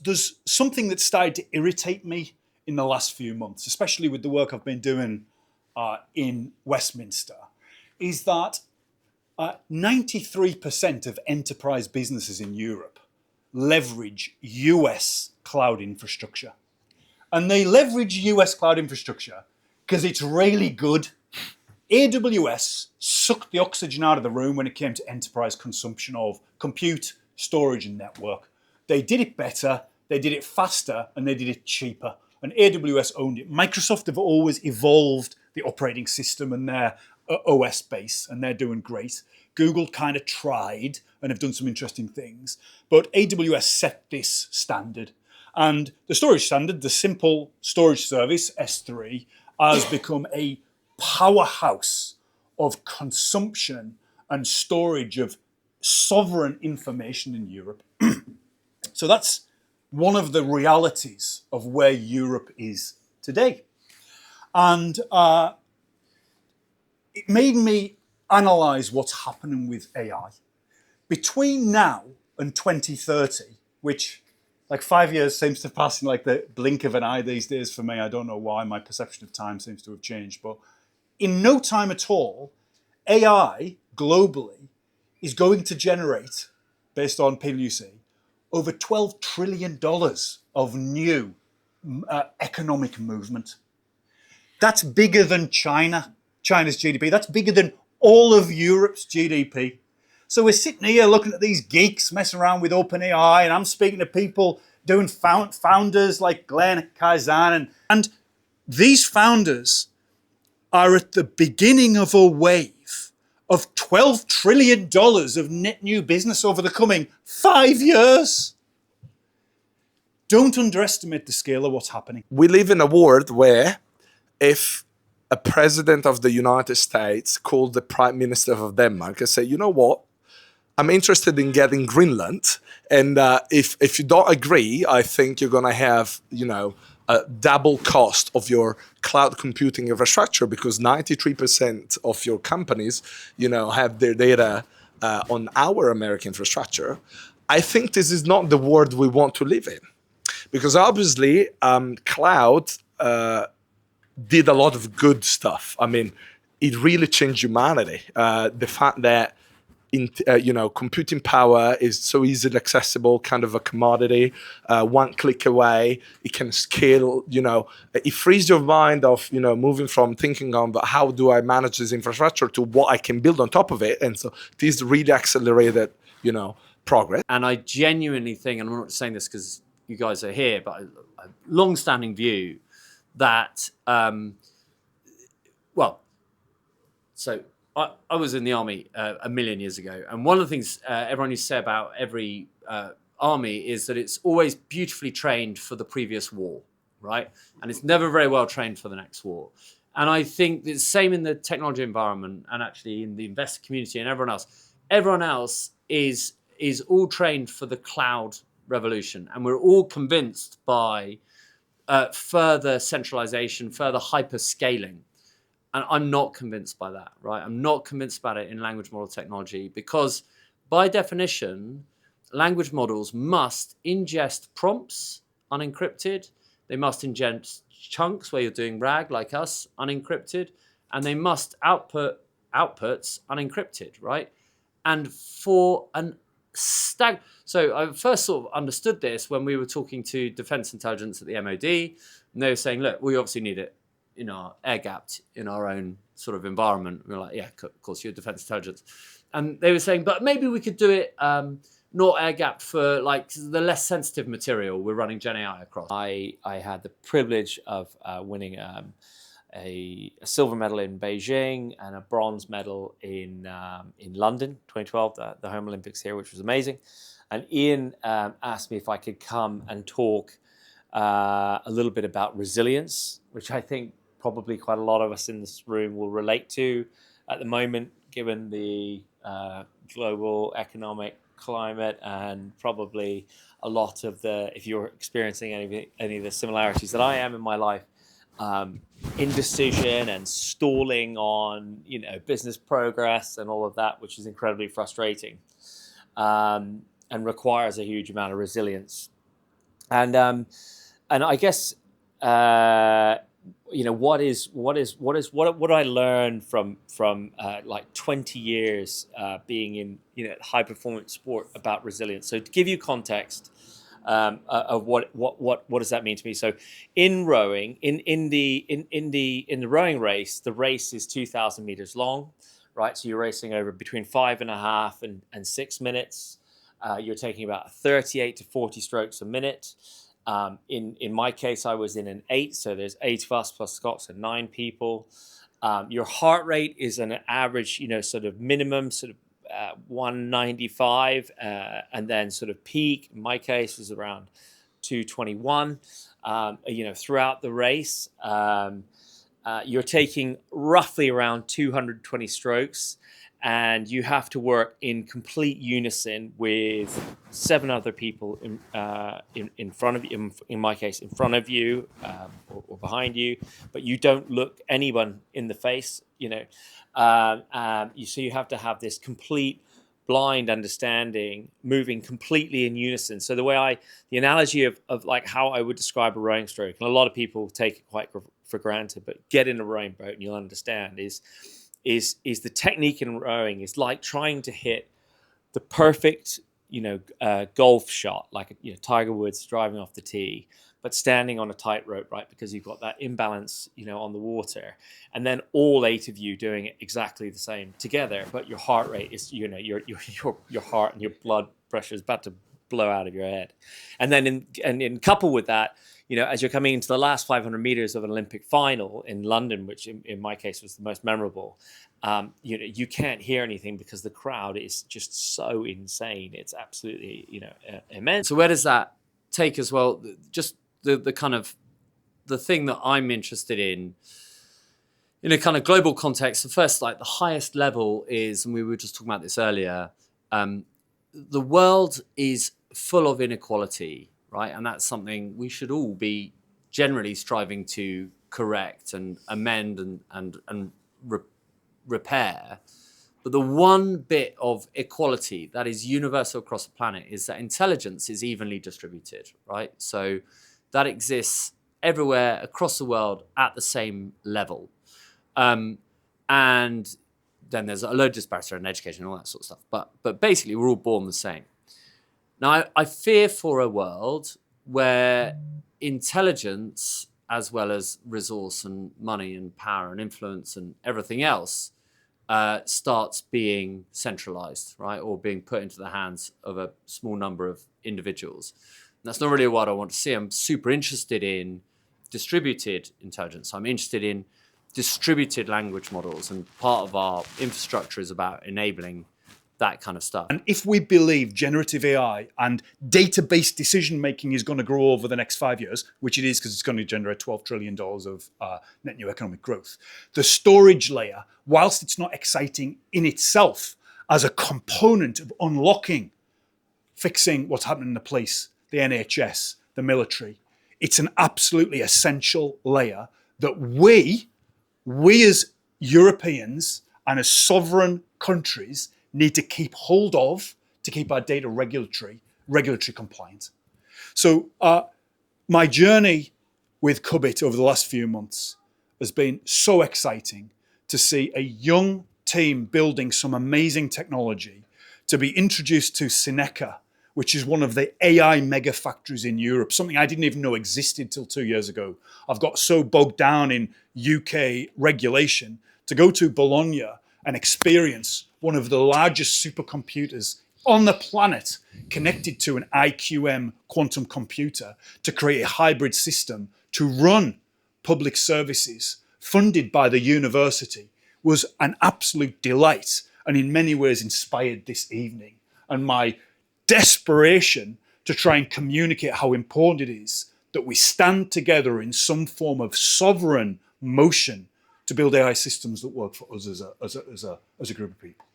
There's something that started to irritate me in the last few months, especially with the work I've been doing in Westminster, is that 93% of enterprise businesses in Europe leverage US cloud infrastructure. And they leverage US cloud infrastructure because it's really good. AWS sucked the oxygen out of the room when it came to enterprise consumption of compute, storage, and network. They did it better, they did it faster, and they did it cheaper. And AWS owned it. Microsoft have always evolved the operating system and their OS base, and they're doing great. Google kind of tried and have done some interesting things. But AWS set this standard. And the storage standard, the simple storage service, S3, has become a powerhouse of consumption and storage of sovereign information in Europe. So that's one of the realities of where Europe is today. And it made me analyze what's happening with AI. Between now and 2030, which like 5 years seems to pass in like the blink of an eye these days for me. I don't know why, my perception of time seems to have changed. But in no time at all, AI globally is going to generate, based on PwC, over $12 trillion of new economic movement. That's bigger than China's GDP. That's bigger than all of Europe's GDP. So we're sitting here looking at these geeks messing around with OpenAI, and I'm speaking to people doing founders like Glenn Kaizen, and these founders are at the beginning of a wave of $12 trillion of net new business over the coming 5 years. Don't underestimate the scale of what's happening. We live in a world where if a president of the United States called the prime minister of Denmark and say, you know what, I'm interested in getting Greenland, and if you don't agree, I think you're going to have, a double cost of your cloud computing infrastructure because 93% of your companies, have their data on our American infrastructure. I think this is not the world we want to live in, because obviously cloud did a lot of good stuff. I mean, it really changed humanity. The fact that computing power is so easily accessible, kind of a commodity, one click away, it can scale, it frees your mind of, moving from thinking on how do I manage this infrastructure to what I can build on top of it. And so this really accelerated, progress. And I genuinely think, and I'm not saying this because you guys are here, but a long-standing view that, I was in the army a million years ago, and one of the things everyone used to say about every army is that it's always beautifully trained for the previous war, right? And it's never very well trained for the next war. And I think it's the same in the technology environment and actually in the investor community and everyone else. Everyone else is all trained for the cloud revolution, and we're all convinced by further centralization, further hyperscaling. And I'm not convinced by that, right? I'm not convinced about it in language model technology because by definition, language models must ingest prompts unencrypted. They must ingest chunks where you're doing RAG like us, unencrypted. And they must output outputs unencrypted, right? And for an So I first sort of understood this when we were talking to defense intelligence at the MOD. And they were saying, look, we obviously need it air-gapped in our own sort of environment. We were like, yeah, of course, you're defense intelligence. And they were saying, but maybe we could do it not air-gapped for like the less sensitive material we're running Gen AI across. I had the privilege of winning a silver medal in Beijing and a bronze medal in London, 2012, the Home Olympics here, which was amazing. And Ian asked me if I could come and talk a little bit about resilience, which I think probably quite a lot of us in this room will relate to at the moment, given the global economic climate and probably a lot of if you're experiencing any of the similarities that I am in my life, indecision and stalling on, business progress and all of that, which is incredibly frustrating and requires a huge amount of resilience. And I guess what I learned from like 20 years being in high performance sport about resilience. So to give you context of what does that mean to me? So in rowing, in the rowing race, the race is 2,000 meters long, right? So you're racing over between 5.5 and 6 minutes. You're taking about 38 to 40 strokes a minute. In my case, I was in an 8, so there's 8 of us plus Scots and 9 people. Your heart rate is an average, sort of minimum, sort of 195, and then sort of peak. In my case, was around 221. Throughout the race, you're taking roughly around 220 strokes. And you have to work in complete unison with 7 other people in front of you. In my case, in front of you or behind you, but you don't look anyone in the face. So you have to have this complete blind understanding, moving completely in unison. So the analogy of like how I would describe a rowing stroke, and a lot of people take it quite for granted, but get in a rowing boat and you'll understand is the technique in rowing is like trying to hit the perfect, golf shot, like Tiger Woods driving off the tee, but standing on a tightrope, right? Because you've got that imbalance, on the water, and then all 8 of you doing it exactly the same together, but your heart rate is, your heart and your blood pressure is about to blow out of your head, and then in couple with that. As you're coming into the last 500 meters of an Olympic final in London, which in my case was the most memorable, you can't hear anything because the crowd is just so insane. It's absolutely, immense. So where does that take us? Well, just the kind of the thing that I'm interested in a kind of global context. The first, like the highest level is, and we were just talking about this earlier, the world is full of inequality. Right, and that's something we should all be generally striving to correct and amend and repair. But the one bit of equality that is universal across the planet is that intelligence is evenly distributed. Right, so that exists everywhere across the world at the same level, and then there's a load of disparity in education and all that sort of stuff. But basically, we're all born the same. Now, I fear for a world where intelligence, as well as resource and money and power and influence and everything else, starts being centralized, right, or being put into the hands of a small number of individuals. And that's not really what I want to see. I'm super interested in distributed intelligence. I'm interested in distributed language models, and part of our infrastructure is about enabling that kind of stuff. And if we believe generative AI and data-based decision-making is going to grow over the next 5 years, which it is because it's going to generate $12 trillion of net new economic growth, the storage layer, whilst it's not exciting in itself as a component of unlocking, fixing what's happening in the police, the NHS, the military, it's an absolutely essential layer that we as Europeans and as sovereign countries need to keep hold of to keep our data regulatory compliant. So my journey with Cubbit over the last few months has been so exciting to see a young team building some amazing technology, to be introduced to Seneca, which is one of the AI mega factories in Europe, something I didn't even know existed till 2 years ago. I've got so bogged down in UK regulation to go to Bologna and experience one of the largest supercomputers on the planet connected to an IQM quantum computer to create a hybrid system to run public services funded by the university was an absolute delight, and in many ways inspired this evening. And my desperation to try and communicate how important it is that we stand together in some form of sovereign motion to build AI systems that work for us as a group of people.